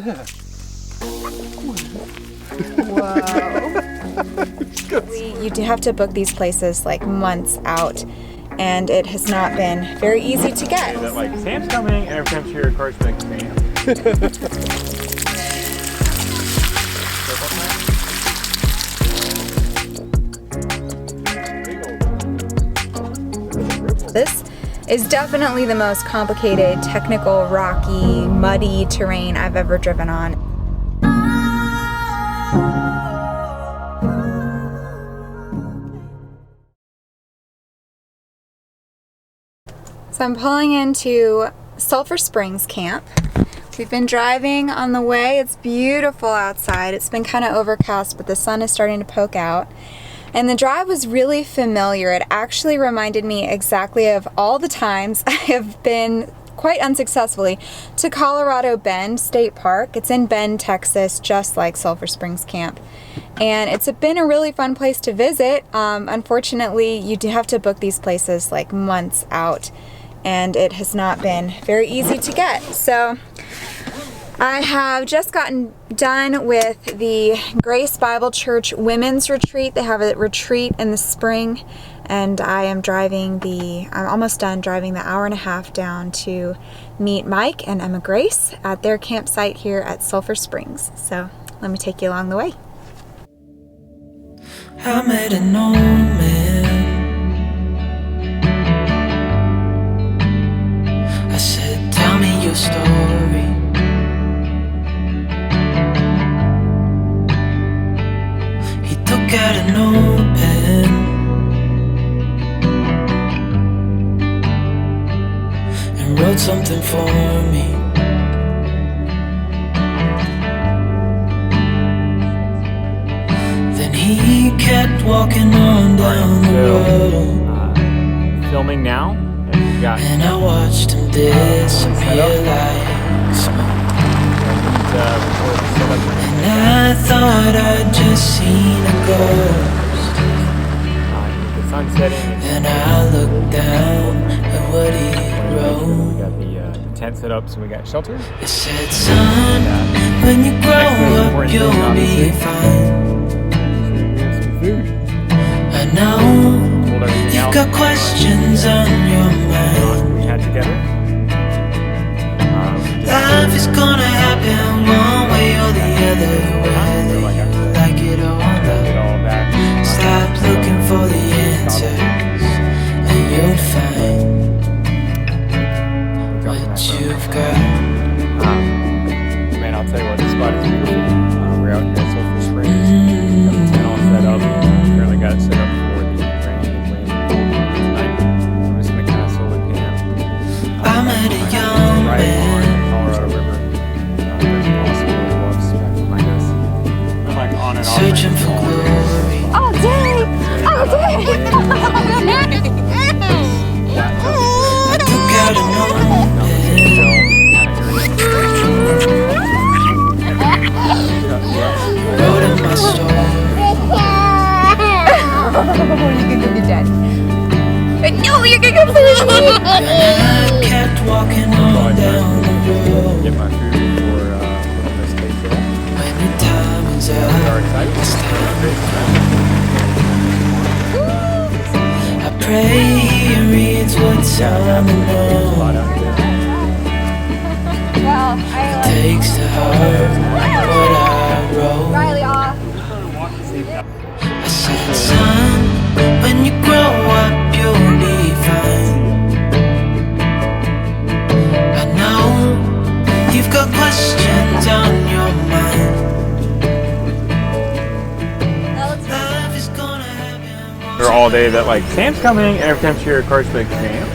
Whoa. You do have to book these places like months out, and it has not been very easy to get. That, like, Sam's coming, and every time she hears a car, she's like, Sam. This is definitely the most complicated, technical, rocky, muddy terrain I've ever driven on. So I'm pulling into Sulphur Springs Camp. We've been driving on the way. It's beautiful outside. It's been kind of overcast, but the sun is starting to poke out. And the drive was really familiar. It actually reminded me exactly of all the times I have been, quite unsuccessfully, to Colorado Bend State Park. It's in Bend, Texas, just like Sulphur Springs Camp. And it's been a really fun place to visit. Unfortunately, you do have to book these places like months out, and it has not been very easy to get. So I have just gotten done with the Grace Bible Church Women's Retreat. They have a retreat in the spring, and I am I'm almost done driving the hour and a half down to meet Mike and Emma Grace at their campsite here at Sulphur Springs. So let me take you along the way. I met an old man. I said, tell me your story. He took out an old pen and wrote something for me. Then he kept walking on down the road. Filming now, and I watched him disappear like smoke. And I thought I'd just seen a ghost. The sun's setting. Then I looked down at what he wrote. We got the tent set up, so we got shelter. It said, son, when you grow up, you'll be fine. I know you've got questions on your mind. We had together. Life is gonna happen one way or the other, whether you like it or not. Stop looking for the answers, and you'll find what you've got. Man, I'll tell you what, this spot is beautiful. We're out here at Sulphur Springs. Got the tent all set up. Currently got it set up for the rain and wind tonight. I'm just gonna kind of slowly pan out. I met a young man. Colorado River. There's possible bluffs back behind us. I'm like on and off. Searching for glory. All day! All day! I took out an old pen, wrote in my story. You're gonna be dead. No, you're gonna go sleep! I kept walking on down the road. Get my food for this cake show. When the time is We are up, excited. it's time. I pray he reads what's on the note. Well, Takes to heart what I wrote. Riley off. I said, son, when you grow up, you'll be fine. I know you've got questions on your mind. Life is gonna happen. They're all day that like Sam's coming, and every time she hears a car, she's like Sam.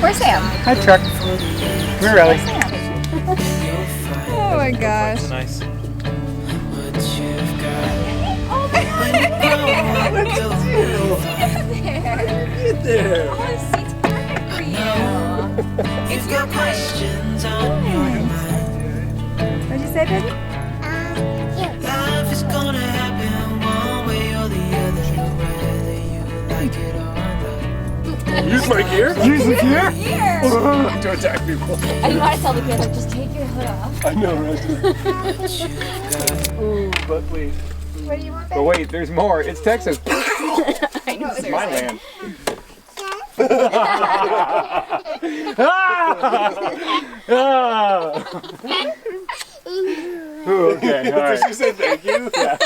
Where's Sam? Hi, truck. Come here, Riley. Oh my gosh. Nice. What you've got. When you grow up, you'll be There. Oh, this seat's perfect for you. You've got questions on your mind. What'd you say, baby? Life is gonna happen one way or the other, whether you like it or not. Use my gear? Use the gear? To attack people. And you want to tell the kids, like, just take your hood off. I know, right? Ooh, but wait. What do you want, babe? But wait, there's more. It's Texas. I know, This is my land. Okay, all right. Did you say thank you? Yeah.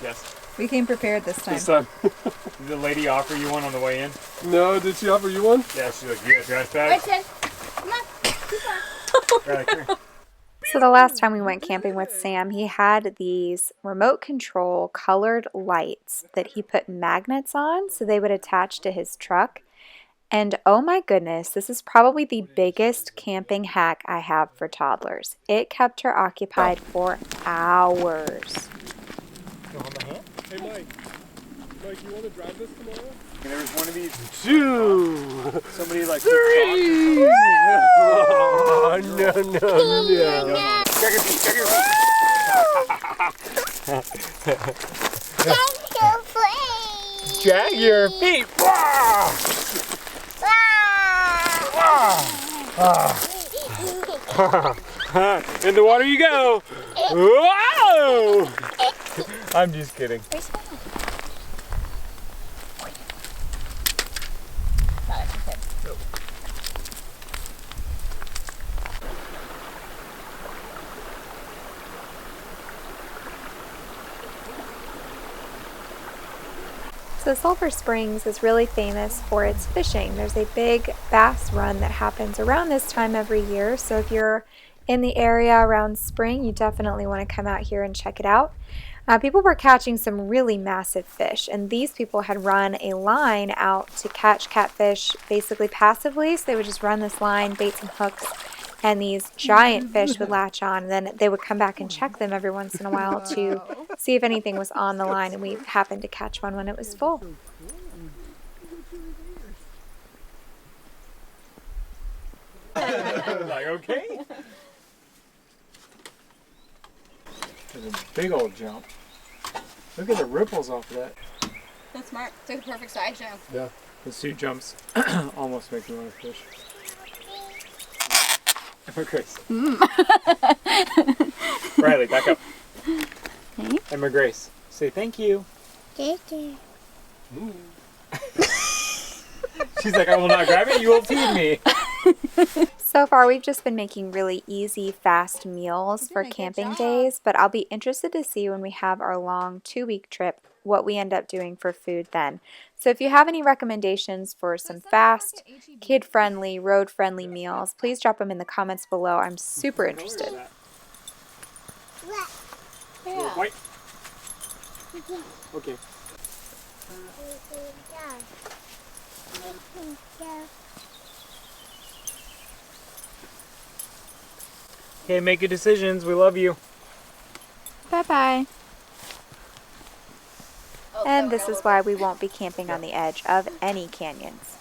Yes. We came prepared this time. Did the lady offer you one on the way in? No, did she offer you one? Yeah, she's like, you got a trash bag? I said, come on, too far. Right, come here. So the last time we went camping with Sam, he had these remote control colored lights that he put magnets on so they would attach to his truck. And oh my goodness, this is probably the biggest camping hack I have for toddlers. It kept her occupied for hours. You want my hand? Hey Mike, you want to drive this tomorrow? And there was one of these. 2, somebody like 3. Oh, no. Check your feet. Check your feet. In the water you go. Whoa! I'm just kidding. So Sulphur Springs is really famous for its fishing. There's a big bass run that happens around this time every year. So if you're in the area around spring, you definitely want to come out here and check it out. People were catching some really massive fish, and these people had run a line out to catch catfish basically passively. So they would just run this line, bait some hooks, and these giant fish would latch on. And then they would come back and check them every once in a while to see if anything was on the line, and we happened to catch one when it was full. Like, okay. There's a big old jump. Look at the ripples off of that. That's smart. It's like a perfect side show. Yeah. The 2 jumps almost make me want to fish. Emma Grace. Riley, back up. Hey. Emma Grace, say thank you. Thank you. She's like, I will not grab it, you will feed me. So far, we've just been making really easy, fast meals for camping days, but I'll be interested to see when we have our long 2-week trip what we end up doing for food then. So if you have any recommendations for some fast, kid-friendly, road-friendly meals, please drop them in the comments below. I'm super interested. Yeah. White. Okay. Okay, make your decisions. We love you. Bye-bye. And this is why we won't be camping on the edge of any canyons.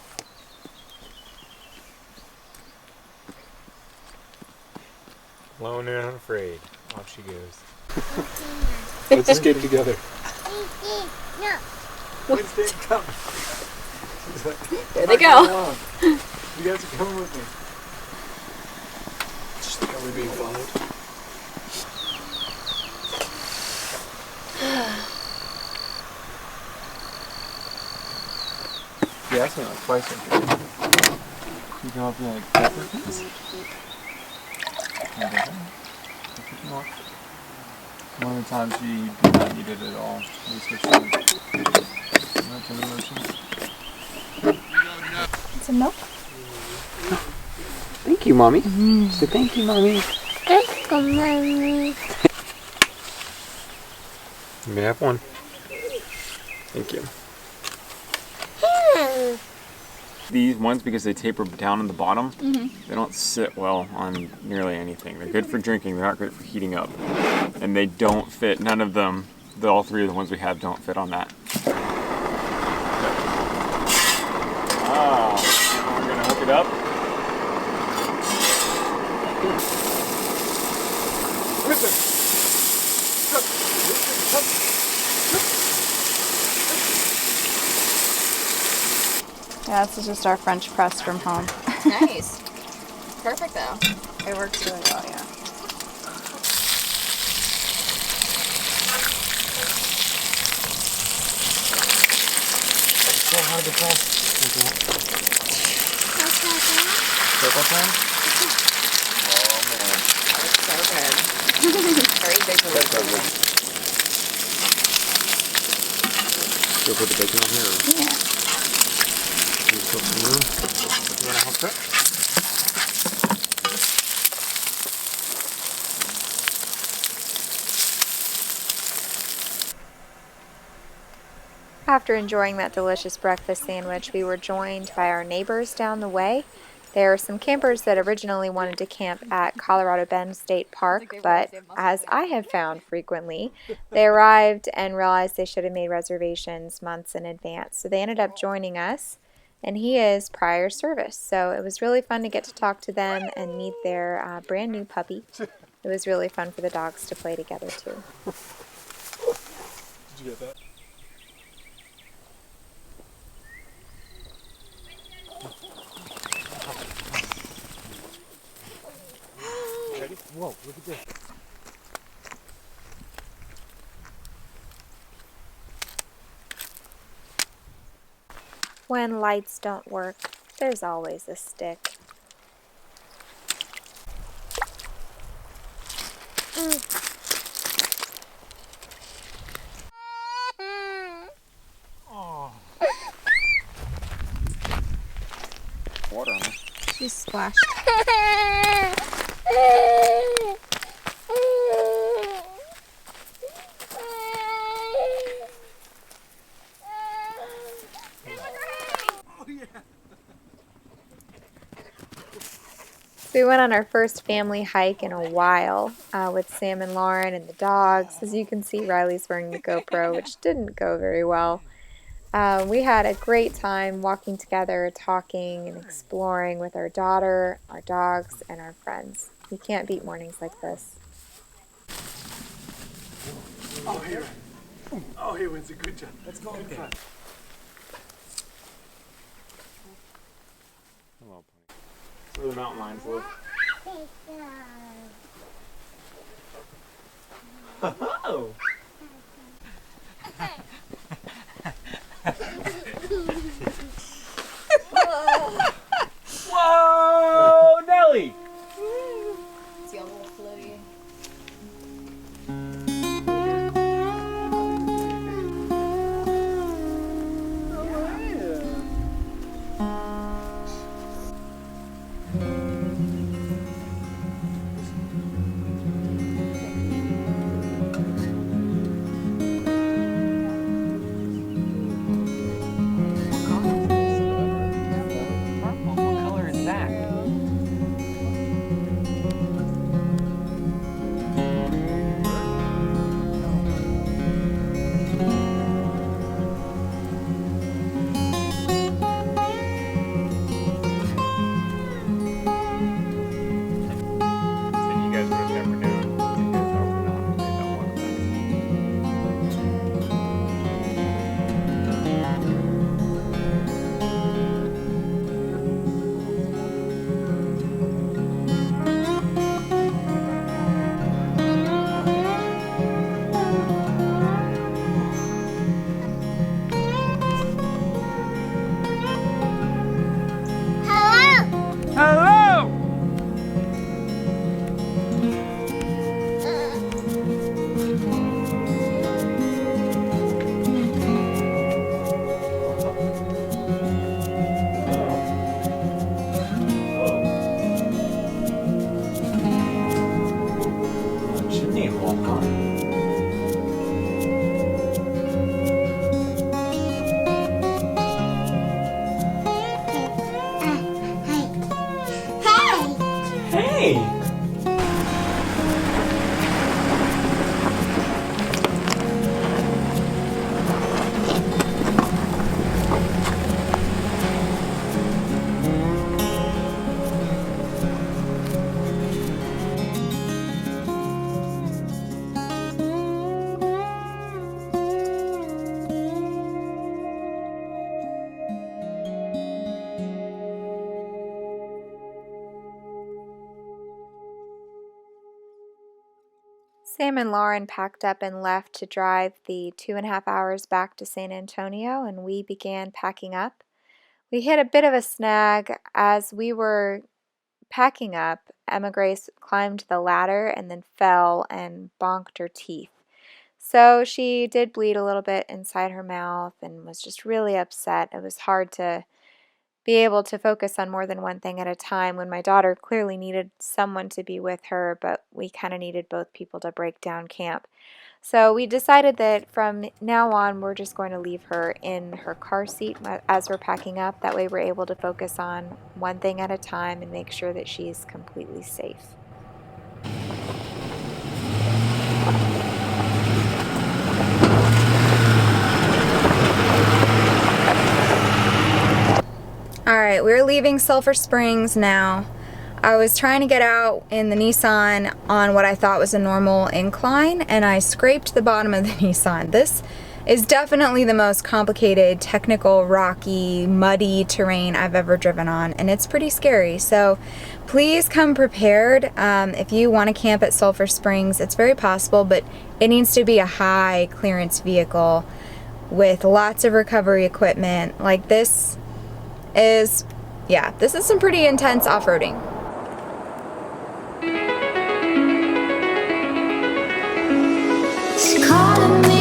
Alone and unafraid. Off she goes. Let's escape together. No. Winston, come. There they go. You guys are coming with me. Just think we're being followed. Yeah, that's not like twice. You come up and like pepper. One of the times she did not need it at all. We switched Some milk? Thank you, Mommy. So thank you, Mommy. Thank you, Mommy. You may have one. Thank you. These ones, because they taper down on the bottom, they don't sit well on nearly anything. They're good for drinking, they're not good for heating up. And they don't fit, none of them, all 3 of the ones we have don't fit on that. Ah, we're gonna hook it up. Listen. Yeah, this is just our French press from home. Nice. Perfect though. It works really well, yeah. So hard to press. Purple pen? Oh man. That looks so good. Very visually. That's so good. You'll put the bacon on here? Or? Yeah. You want to help cook? After enjoying that delicious breakfast sandwich, we were joined by our neighbors down the way. There are some campers that originally wanted to camp at Colorado Bend State Park, but as I have found frequently, they arrived and realized they should have made reservations months in advance. So they ended up joining us, and he is prior service. So it was really fun to get to talk to them and meet their brand new puppy. It was really fun for the dogs to play together too. Did you get that? Ready? Whoa, look at this. When lights don't work, there's always a stick. Water on her. She's splashed. So we went on our first family hike in a while with Sam and Lauren and the dogs. As you can see, Riley's wearing the GoPro, which didn't go very well. We had a great time walking together, talking and exploring with our daughter, our dogs, and our friends. You can't beat mornings like this. Oh, here. Oh, here, Winston. Good job. Let's go. Okay. Hello, Bunny. Where the mountain lions live. Oh! Whoa, Nelly! See a little floaty. What color is that? And you guys would have never known you guys opened up and they don't want to. Hello! Chimney hawk. Hey! Sam and Lauren packed up and left to drive the 2.5 hours back to San Antonio, and we began packing up. We hit a bit of a snag as we were packing up. Emma Grace climbed the ladder and then fell and bonked her teeth. So she did bleed a little bit inside her mouth and was just really upset. It was hard to be able to focus on more than one thing at a time when my daughter clearly needed someone to be with her, but we kind of needed both people to break down camp. So we decided that from now on we're just going to leave her in her car seat as we're packing up. That way we're able to focus on one thing at a time and make sure that she's completely safe. Alright, we're leaving Sulphur Springs now. I was trying to get out in the Nissan on what I thought was a normal incline, and I scraped the bottom of the Nissan. This is definitely the most complicated, technical, rocky, muddy terrain I've ever driven on, and it's pretty scary. So please come prepared. If you want to camp at Sulphur Springs, it's very possible, but it needs to be a high clearance vehicle with lots of recovery equipment. Like this is some pretty intense off-roading. It's calling me,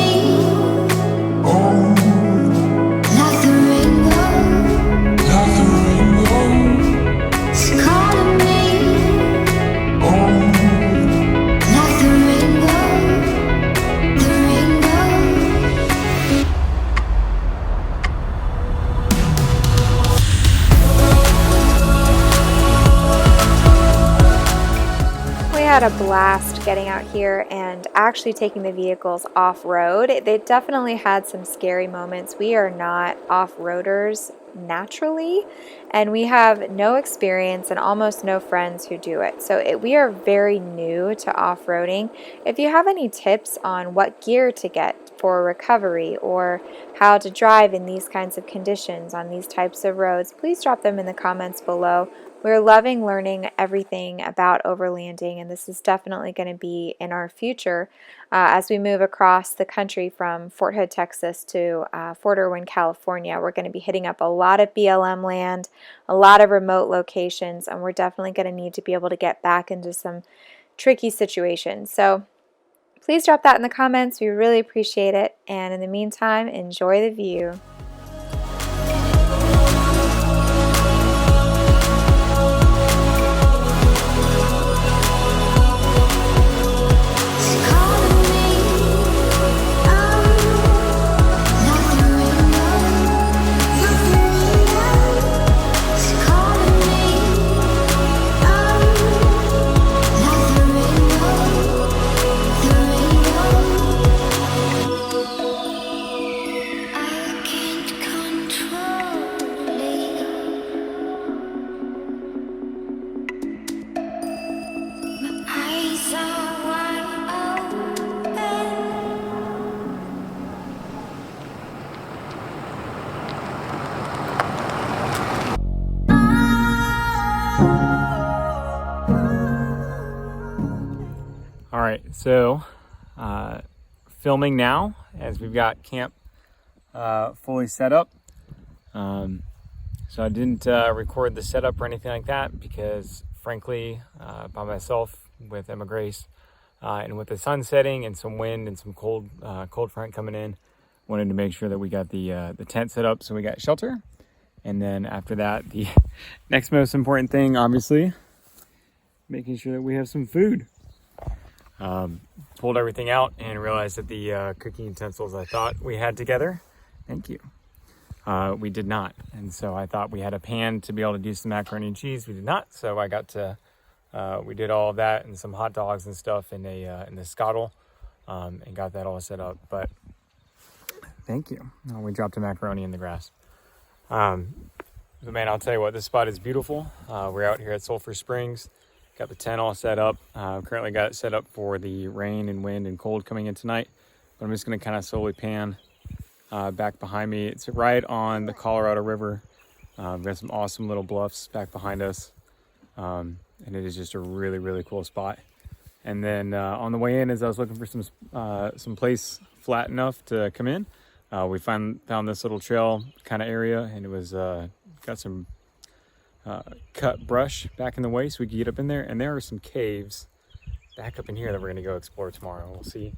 like the rainbow. It's calling me, like the rainbow, the rainbow. We had a blast getting out here and actually taking the vehicles off-road. They definitely had some scary moments. We are not off-roaders naturally, and we have no experience and almost no friends who do it. So we are very new to off-roading. If you have any tips on what gear to get for recovery or how to drive in these kinds of conditions on these types of roads, please drop them in the comments below. We're loving learning everything about overlanding, and this is definitely going to be in our future as we move across the country from Fort Hood, Texas to Fort Irwin, California. We're going to be hitting up a lot of BLM land, a lot of remote locations, and we're definitely going to need to be able to get back into some tricky situations. So please drop that in the comments. We really appreciate it. And in the meantime, enjoy the view. All right, so filming now as we've got camp fully set up. So I didn't record the setup or anything like that because, frankly, by myself with Emma Grace and with the sun setting and some wind and some cold front coming in, wanted to make sure that we got the tent set up so we got shelter. And then after that, the next most important thing, obviously, making sure that we have some food. Pulled everything out and realized that the cooking utensils I thought we had together, thank you, we did not. And so I thought we had a pan to be able to do some macaroni and cheese. We did not. So I got to, we did all of that and some hot dogs and stuff in the scuttle, and got that all set up. But thank you. We dropped a macaroni in the grass. So man, I'll tell you what, this spot is beautiful. We're out here at Sulphur Springs. Got the tent all set up. Currently got it set up for the rain and wind and cold coming in tonight. But I'm just going to kind of slowly pan back behind me. It's right on the Colorado River. We've got some awesome little bluffs back behind us. And it is just a really, really cool spot. And then on the way in, as I was looking for some place flat enough to come in, we found this little trail kind of area, and it was got some cut brush back in the way so we could get up in there. And there are some caves back up in here that we're gonna go explore tomorrow. We'll see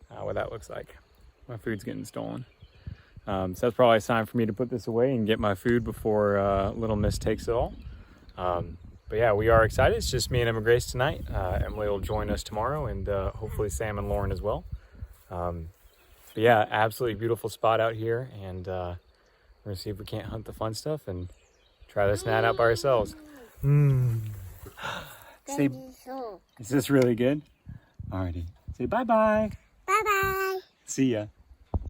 what that looks like. My food's getting stolen. So that's probably a sign for me to put this away and get my food before little miss takes it all. But yeah, we are excited. It's just me and Emma Grace tonight. Emily will join us tomorrow, and hopefully Sam and Lauren as well. But yeah, absolutely beautiful spot out here, and we're gonna see if we can't hunt the fun stuff and try this night out by ourselves. Say, is this really good? Alrighty. Say bye-bye. Bye bye. See ya.